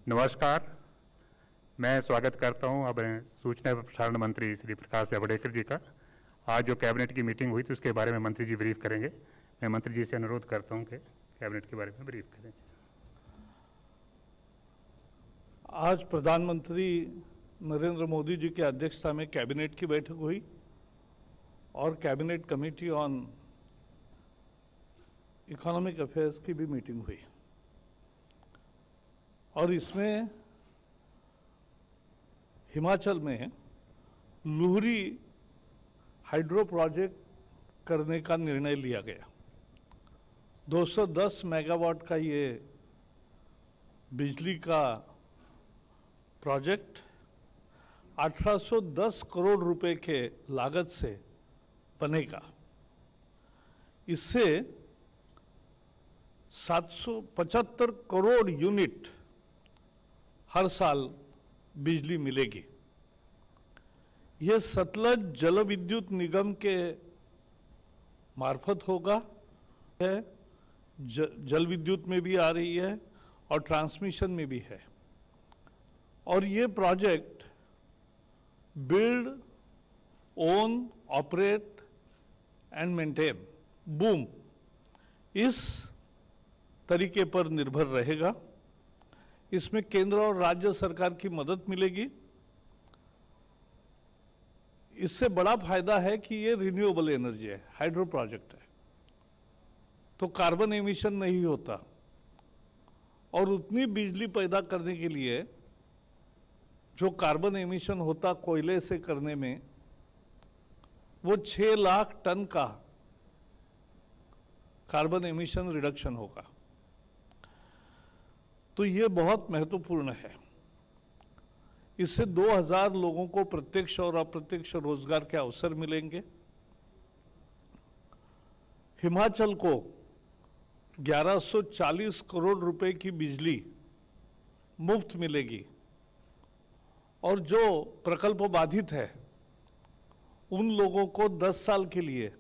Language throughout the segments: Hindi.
नमस्कार। मैं स्वागत करता हूं अब सूचना एवं प्रसारण मंत्री श्री प्रकाश जावड़ेकर जी का। आज जो कैबिनेट की मीटिंग हुई थी उसके बारे में मंत्री जी ब्रीफ करेंगे। मैं मंत्री जी से अनुरोध करता हूं कि कैबिनेट के बारे में ब्रीफ करें। आज प्रधानमंत्री नरेंद्र मोदी जी की अध्यक्षता में कैबिनेट की बैठक हुई और cabinet committee on economic affairs की भी मीटिंग हुई और इसमें हिमाचल में लुहरी हाइड्रो प्रोजेक्ट करने का निर्णय लिया गया। 210 मेगावाट का ये बिजली का प्रोजेक्ट 1810 करोड़ रुपए के लागत से बनेगा। इससे 775 करोड़ यूनिट हर साल बिजली मिलेगी। यह सतलज जल विद्युत निगम के मार्फत होगा। जल विद्युत में भी आ रही है और ट्रांसमिशन में भी है। और ये project build, own, operate and maintain boom इस तरीके पर निर्भर रहेगा। इसमें केंद्र और राज्य सरकार की मदद मिलेगी। इससे बड़ा फायदा है कि ये रिन्यूएबल एनर्जी है, हाइड्रो प्रोजेक्ट है, तो कार्बन एमिशन नहीं होता और उतनी बिजली पैदा करने के लिए जो कार्बन एमिशन होता कोयले से करने में, वो 6 लाख टन का कार्बन एमिशन रिडक्शन होगा। तो ये बहुत महत्वपूर्ण है। इससे 2000 लोगों को प्रत्यक्ष और अप्रत्यक्ष रोजगार के अवसर मिलेंगे। हिमाचल को 1140 करोड़ रुपए की बिजली मुफ्त मिलेगी और जो प्रकल्प बाधित है उन लोगों को 10 साल के लिए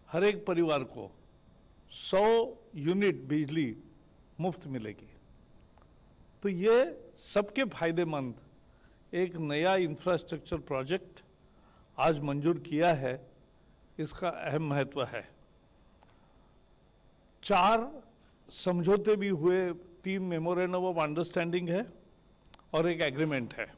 हर एक परिवार को 100 यूनिट बिजली मुफ्त मिलेगी। तो ये सबके फायदेमंद एक नया इंफ्रास्ट्रक्चर प्रोजेक्ट आज मंजूर किया है। इसका अहम महत्व है। 4 समझौते भी हुए, 3 मेमोरेंडम ऑफ अंडरस्टैंडिंग है और एक एग्रीमेंट है।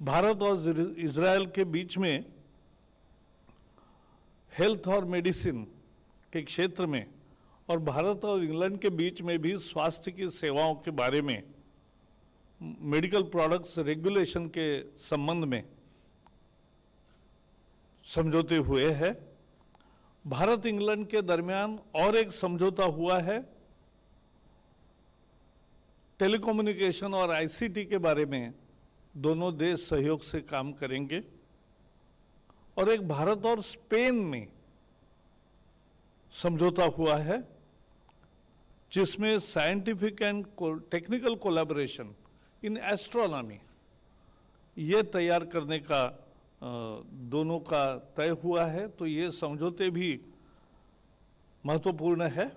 भारत और इजरायल के बीच में हेल्थ और मेडिसिन के क्षेत्र में और भारत और इंग्लैंड के बीच में भी स्वास्थ्य की सेवाओं के बारे में, मेडिकल प्रोडक्ट्स रेगुलेशन के संबंध में समझौते हुए हैं। भारत इंग्लैंड के दरमियान और एक समझौता हुआ है टेलीकम्युनिकेशन और आईसीटी के बारे में। दोनों देश सहयोग से काम करेंगे। और एक भारत और स्पेन में समझौता हुआ है जिसमें scientific and technical collaboration in astronomy ये तैयार करने का दोनों का तय हुआ है। तो ये समझौते भी महत्वपूर्ण है।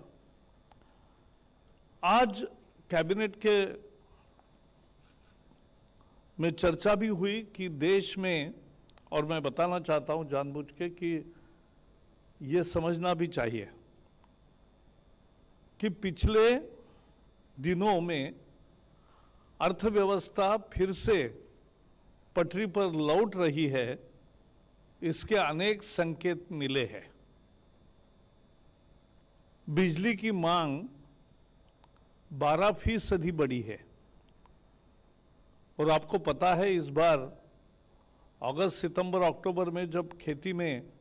आज कैबिनेट के में चर्चा भी हुई कि देश में, और मैं बताना चाहता हूं जानबूझ के कि ये समझना भी चाहिए कि पिछले दिनों में अर्थव्यवस्था फिर से पटरी पर लौट रही है। इसके अनेक संकेत मिले हैं। बिजली की मांग 12% बढ़ी है और आपको पता है इस बार अगस्त, सितंबर, अक्टूबर में जब खेती में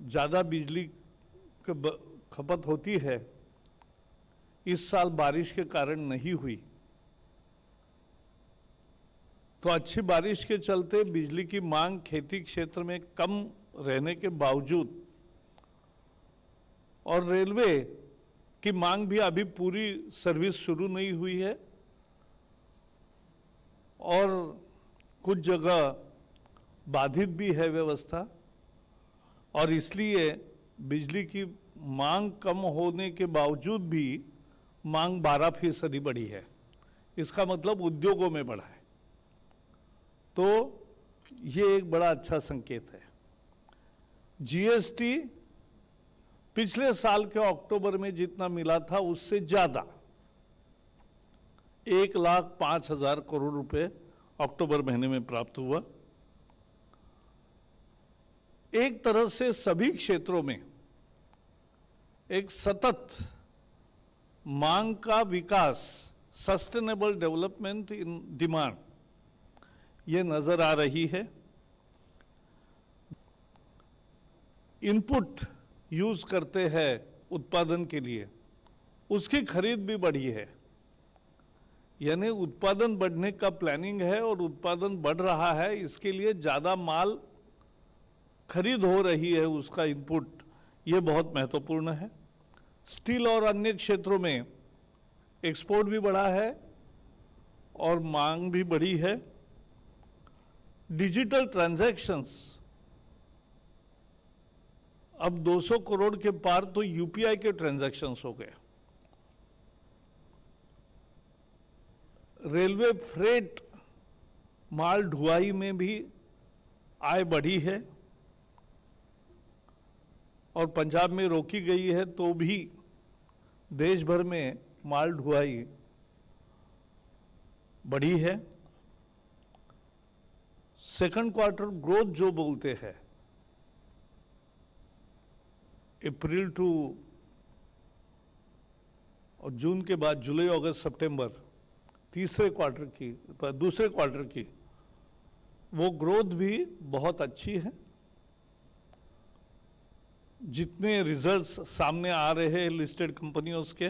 ज़्यादा बिजली खपत होती है, इस साल बारिश के कारण नहीं हुई। तो अच्छी बारिश के चलते बिजली की मांग खेती क्षेत्र में कम रहने के बावजूद और रेलवे की मांग भी अभी पूरी सर्विस शुरू नहीं हुई है और कुछ जगह बाधित भी है व्यवस्था, और इसलिए बिजली की मांग कम होने के बावजूद भी मांग 12% बढ़ी है। इसका मतलब उद्योगों में बढ़ा है, तो ये एक बड़ा अच्छा संकेत है। जीएसटी पिछले साल के अक्टूबर में जितना मिला था उससे ज्यादा 1,05,000 करोड़ रुपए अक्टूबर महीने में प्राप्त हुआ। एक तरह से सभी क्षेत्रों में एक सतत मांग का विकास, सस्टेनेबल डेवलपमेंट इन डिमांड, ये नजर आ रही है। इनपुट यूज करते हैं उत्पादन के लिए, उसकी खरीद भी बढ़ी है, यानी उत्पादन बढ़ने का प्लानिंग है और उत्पादन बढ़ रहा है, इसके लिए ज्यादा माल खरीद हो रही है, उसका इनपुट, ये बहुत महत्वपूर्ण है। स्टील और अन्य क्षेत्रों में एक्सपोर्ट भी बढ़ा है और मांग भी बढ़ी है। डिजिटल ट्रांजैक्शंस अब 200 करोड़ के पार तो यूपीआई के ट्रांजैक्शंस हो गए। रेलवे फ्रेट माल ढुलाई में भी आय बढ़ी है और पंजाब में रोकी गई है, तो भी देश भर में माल ढुलाई बढ़ी है। सेकंड क्वार्टर ग्रोथ जो बोलते हैं, अप्रैल टू और जून के बाद जुलाई, अगस्त, सितंबर, दूसरे क्वार्टर की वो ग्रोथ भी बहुत अच्छी है। जितने रिजल्ट्स सामने आ रहे हैं लिस्टेड कंपनियों के,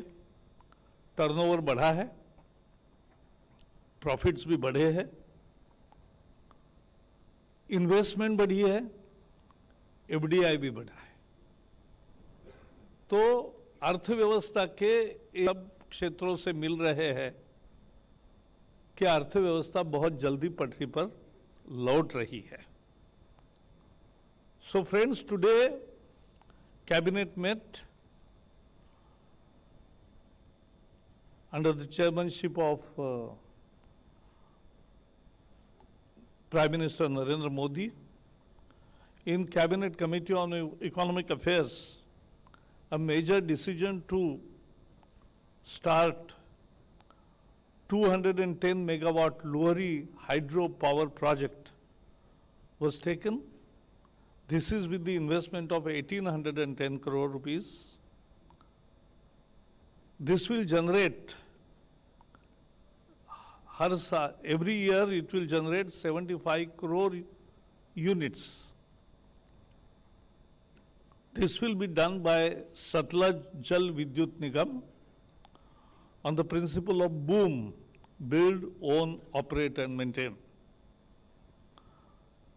टर्नओवर बढ़ा है, प्रॉफिट्स भी बढ़े हैं, इन्वेस्टमेंट बढ़ी है, एफडीआई भी बढ़ा है। तो अर्थव्यवस्था के सब क्षेत्रों से मिल रहे हैं कि अर्थव्यवस्था बहुत जल्दी पटरी पर लौट रही है। So friends, today Cabinet met under the chairmanship of Prime Minister Narendra Modi. In Cabinet Committee on Economic Affairs, a major decision to start 210 megawatt Luhari hydro power project was taken. This is with the investment of 1,810 crore rupees. This will generate, every year it will generate 75 crore units. This will be done by Satluj Jal Vidyut Nigam on the principle of BOOM, build, own, operate and maintain.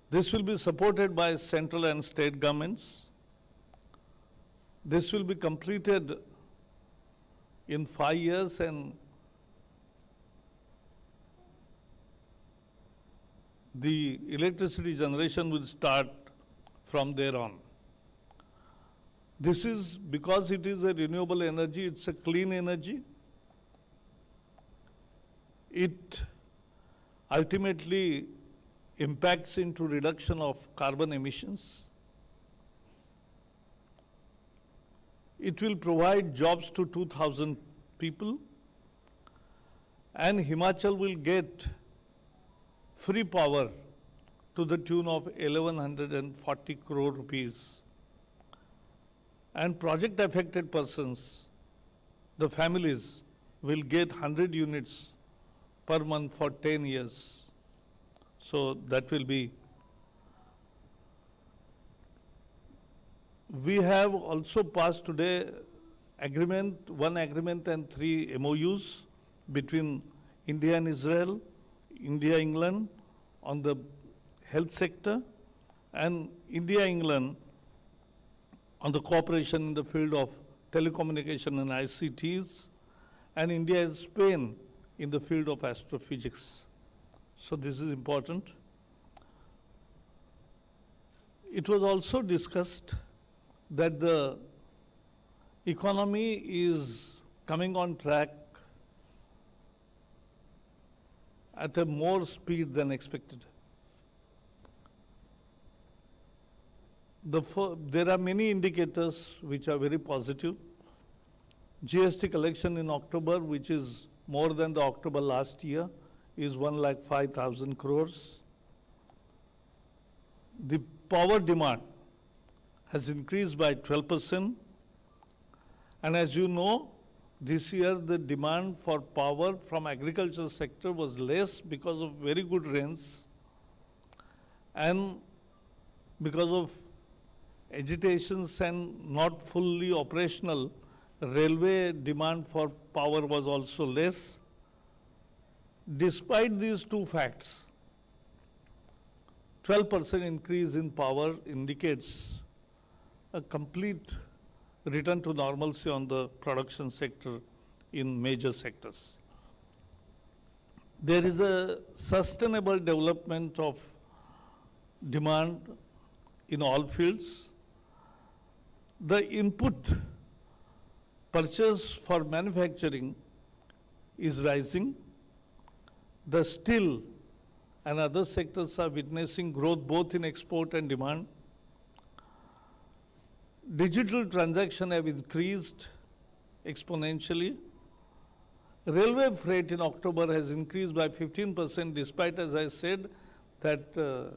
This will be supported by central and state governments. This will be completed in 5 years and the electricity generation will start from there on. This is because it is a renewable energy, it's a clean energy. It ultimately impacts into reduction of carbon emissions. It will provide jobs to 2,000 people, and Himachal will get free power to the tune of 1,140 crore rupees. And project affected persons, the families, will get 100 units per month for 10 years. So that will be. We have also passed today one agreement and 3 MOUs between India and Israel, India, England on the health sector, and India, England on the cooperation in the field of telecommunication and ICTs, and India and Spain in the field of astrophysics. So this is important. It was also discussed that the economy is coming on track at a more speed than expected. There are many indicators which are very positive. GST collection in October, which is more than the October last year, is 1,05,000 crores. The power demand has increased by 12%. And as you know, this year the demand for power from agricultural sector was less because of very good rains and because of agitations and not fully operational, railway demand for power was also less. Despite these two facts, 12% increase in power indicates a complete return to normalcy on the production sector in major sectors. There is a sustainable development of demand in all fields. The input purchase for manufacturing is rising. The steel and other sectors are witnessing growth both in export and demand. Digital transactions have increased exponentially. Railway freight in October has increased by 15%, despite, as I said, that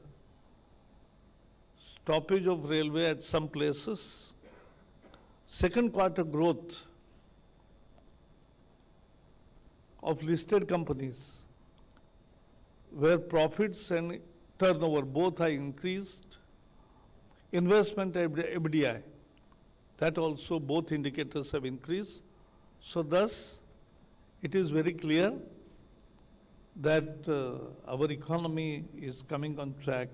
stoppage of railway at some places. Second quarter growth of listed companies, where profits and turnover both are increased. Investment FDI, that also both indicators have increased. So thus, it is very clear that our economy is coming on track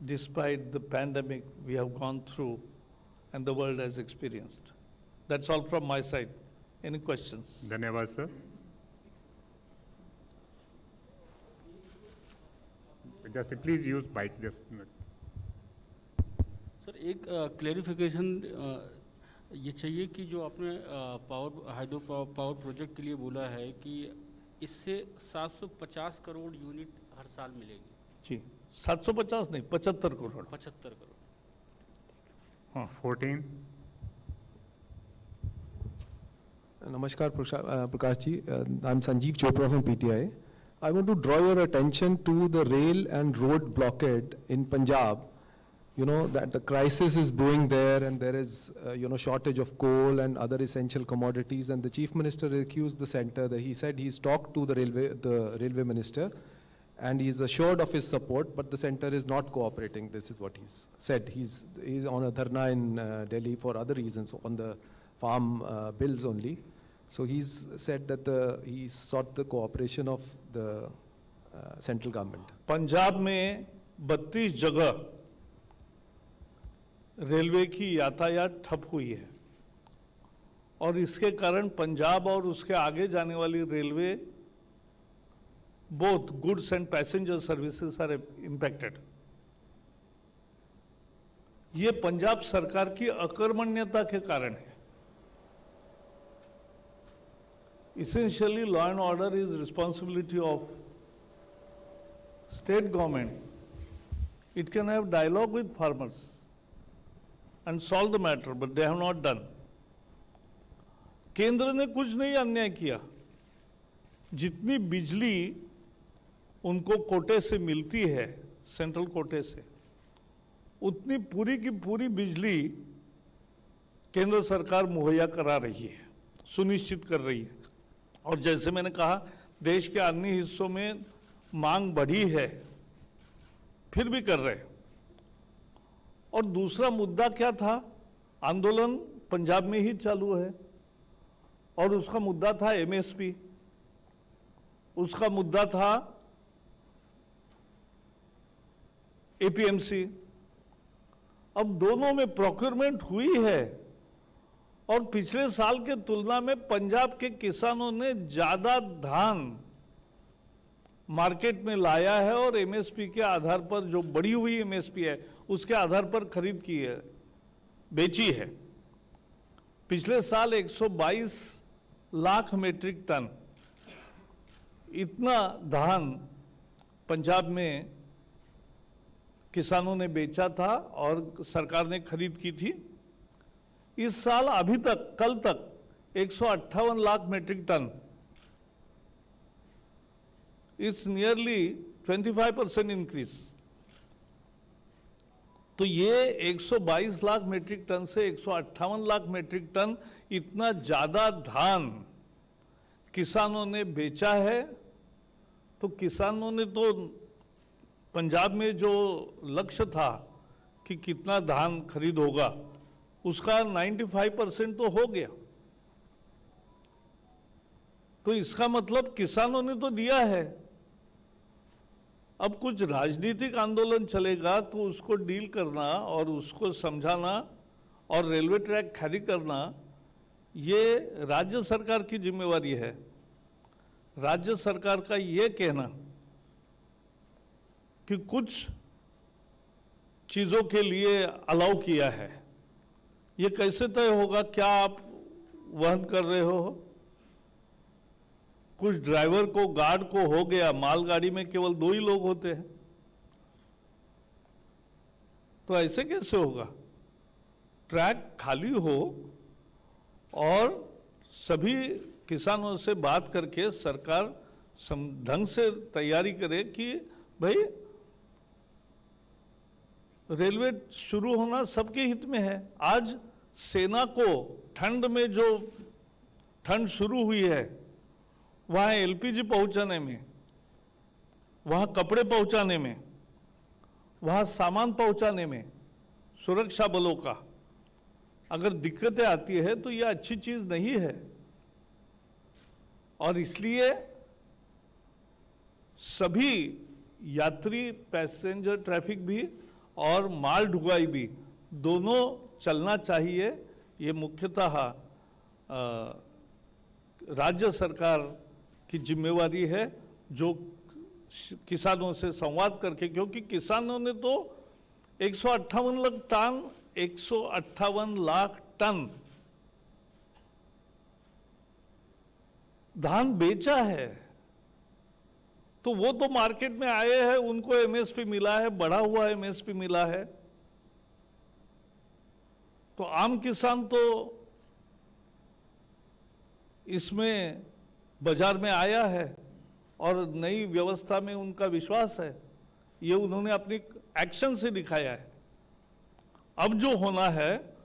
despite the pandemic we have gone through and the world has experienced. That's all from my side. Any questions? धन्यवाद sir. Just please use mic. Just. Sir एक क्लेरिफिकेशन ये चाहिए कि जो आपने हाइड्रो पावर प्रोजेक्ट के लिए बोला है कि इससे 750 करोड़ यूनिट हर साल मिलेगी. जी, 750 नहीं, 75 करोड़. 75 करोड़. हाँ. 14. Namaskar, Prakash ji. I'm Sanjeev Chopra from PTI. I want to draw your attention to the rail and road blockade in Punjab. You know that the crisis is brewing there, and there is shortage of coal and other essential commodities. And the Chief Minister accused the centre that he said he's talked to the railway minister, and he's assured of his support, but the centre is not cooperating. This is what he's said. He's on a dharna in Delhi for other reasons, on the farm bills only. So he's said that he's sought the cooperation of the central government. Punjab में 32 जगह रेलवे की यातायात ठप हुई है और इसके कारण पंजाब और उसके आगे जाने वाली railway both goods and passenger services are impacted. ये पंजाब सरकार की अकर्मण्यता के कारण है. Essentially, law and order is responsibility of state government. It can have dialogue with farmers and solve the matter, but they have not done. केंद्र ने कुछ नहीं अन्याय किया. जितनी बिजली उनको कोटे से मिलती है, सेंट्रल कोटे से, उतनी पूरी की पूरी बिजली केंद्र सरकार मुहैया करा रही है, सुनिश्चित कर रही है. और जैसे मैंने कहा, देश के अन्य हिस्सों में मांग बढ़ी है, फिर भी कर रहे. और दूसरा मुद्दा क्या था? आंदोलन पंजाब में ही चालू है और उसका मुद्दा था एमएसपी, उसका मुद्दा था एपीएमसी. अब दोनों में प्रोक्योरमेंट हुई है और पिछले साल के तुलना में पंजाब के किसानों ने ज्यादा धान मार्केट में लाया है और एमएसपी के आधार पर, जो बढ़ी हुई एमएसपी है उसके आधार पर खरीद की है, बेची है. पिछले साल 122 लाख मीट्रिक टन इतना धान पंजाब में किसानों ने बेचा था और सरकार ने खरीद की थी। इस साल अभी तक कल तक 158 lakh metric tonne, it's nearly 25% increase. तो ये 122 लाख मीट्रिक टन से 158 लाख मीट्रिक टन इतना ज्यादा धान किसानों ने बेचा है। तो किसानों ने तो पंजाब में जो लक्ष्य था कि कितना धान खरीद होगा उसका 95% तो हो गया। तो इसका मतलब किसानों ने तो दिया है। अब कुछ राजनीतिक आंदोलन चलेगा तो उसको डील करना और उसको समझाना और रेलवे ट्रैक खाली करना ये राज्य सरकार की जिम्मेवारी है। राज्य सरकार का ये कहना कि कुछ चीजों के लिए अलाउ किया है, ये कैसे तय होगा? क्या आप वहन कर रहे हो? कुछ ड्राइवर को, गार्ड को हो गया, मालगाड़ी में केवल 2 ही लोग होते हैं, तो ऐसे कैसे होगा? ट्रैक खाली हो और सभी किसानों से बात करके सरकार ढंग से तैयारी करे कि भाई रेलवे शुरू होना सबके हित में है। आज सेना को ठंड में जो ठंड शुरू हुई है वहाँ एलपीजी पहुँचाने में, वहाँ कपड़े पहुँचाने में, वहाँ सामान पहुँचाने में सुरक्षा बलों का अगर दिक्कतें आती है तो यह अच्छी चीज़ नहीं है। और इसलिए सभी यात्री पैसेंजर ट्रैफिक भी और माल ढुलाई भी दोनों चलना चाहिए। ये मुख्यतः राज्य सरकार की जिम्मेवारी है, जो किसानों से संवाद करके, क्योंकि किसानों ने तो 158 लाख टन धान बेचा है। तो वो तो मार्केट में आए हैं, उनको एमएसपी मिला है, बढ़ा हुआ एमएसपी मिला है। तो आम किसान तो इसमें बाजार में आया है और नई व्यवस्था में उनका विश्वास है, ये उन्होंने अपनी एक्शन से दिखाया है। अब जो होना है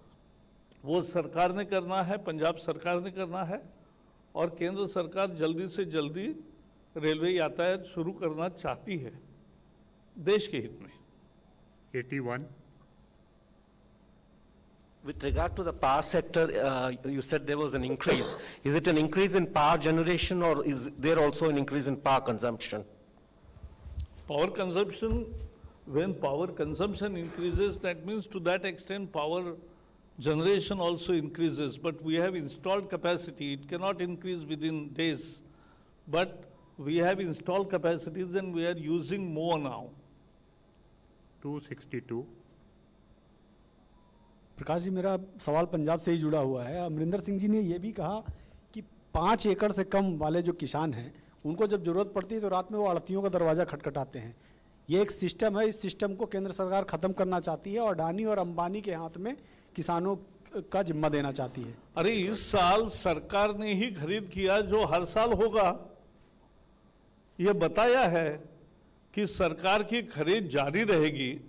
वो सरकार ने करना है, पंजाब सरकार ने करना है, और केंद्र सरकार जल्दी से जल्दी रेलवे यातायात शुरू करना चाहती है देश के हित में। 81. With regard to the power sector, you said there was an increase. Is it an increase in power generation or is there also an increase in power consumption? Power consumption, when power consumption increases, that means to that extent power generation also increases. But we have installed capacity. It cannot increase within days. But we have installed capacities and we are using more now. 262. Prakash ji, मेरा सवाल पंजाब से ही जुड़ा हुआ है। अमरिंदर सिंह जी ने ये भी कहा कि 5 एकड़ से कम वाले जो किसान हैं उनको जब जरूरत पड़ती है तो रात में वो आड़तियों का दरवाज़ा खटखटाते हैं। ये एक सिस्टम है, इस सिस्टम को केंद्र सरकार ख़त्म करना चाहती है और अडानी और अंबानी के हाथ में किसानों का जिम्मा देना चाहती है। अरे इस साल सरकार ने ही खरीद किया जो हर साल होगा। ये बताया है कि सरकार की खरीद जारी रहेगी।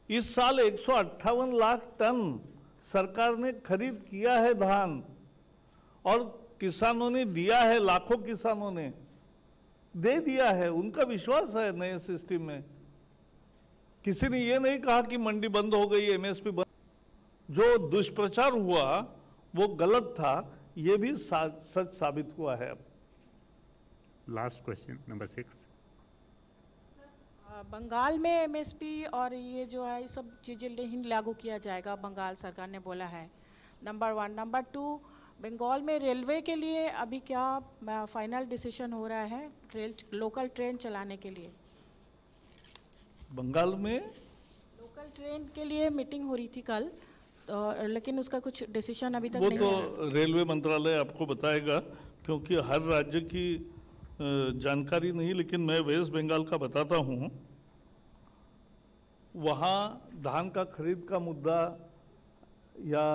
इस साल 158 लाख टन सरकार ने खरीद किया है धान, और किसानों ने दिया है, लाखों किसानों ने दे दिया है। उनका विश्वास है नए सिस्टम में। किसी ने ये नहीं कहा कि मंडी बंद हो गई, एमएसपी बंद। जो दुष्प्रचार हुआ वो गलत था, ये भी सच साबित हुआ है। Last question number 6. बंगाल में एमएसपी और ये जो है सब चीज़ें नहीं लागू किया जाएगा, बंगाल सरकार ने बोला है, नंबर 1। नंबर 2, बंगाल में रेलवे के लिए अभी क्या फाइनल डिसीजन हो रहा है लोकल ट्रेन चलाने के लिए? बंगाल में लोकल ट्रेन के लिए मीटिंग हो रही थी कल, तो लेकिन उसका कुछ डिसीजन अभी तक वो नहीं तो हुआ। रेलवे मंत्रालय आपको बताएगा। क्योंकि हर राज्य की जानकारी नहीं, लेकिन मैं वेस्ट बंगाल का बताता हूँ। वहाँ धान का खरीद का मुद्दा या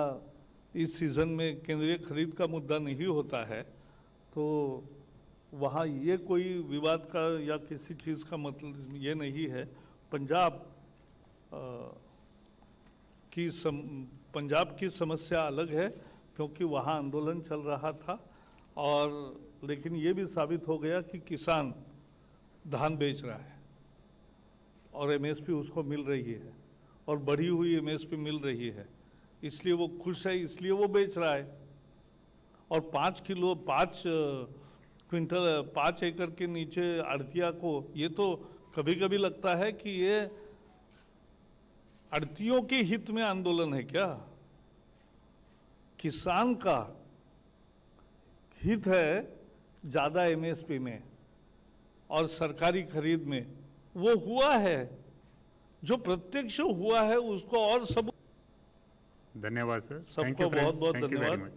इस सीज़न में केंद्रीय खरीद का मुद्दा नहीं होता है, तो वहाँ ये कोई विवाद का या किसी चीज़ का मतलब ये नहीं है। पंजाब पंजाब की समस्या अलग है, क्योंकि वहाँ आंदोलन चल रहा था, और लेकिन ये भी साबित हो गया कि किसान धान बेच रहा है और एमएसपी उसको मिल रही है, और बढ़ी हुई एमएसपी मिल रही है, इसलिए वो खुश है, इसलिए वो बेच रहा है। और 5 क्विंटल 5 एकड़ के नीचे आड़तिया को, ये तो कभी कभी लगता है कि ये आड़तियों के हित में आंदोलन है क्या? किसान का हित है ज़्यादा एमएसपी में और सरकारी खरीद में। वो हुआ है, जो प्रत्यक्ष हुआ है उसको और सब। धन्यवाद सर। सबको बहुत बहुत थैंक यू वेरी धन्यवाद। मच।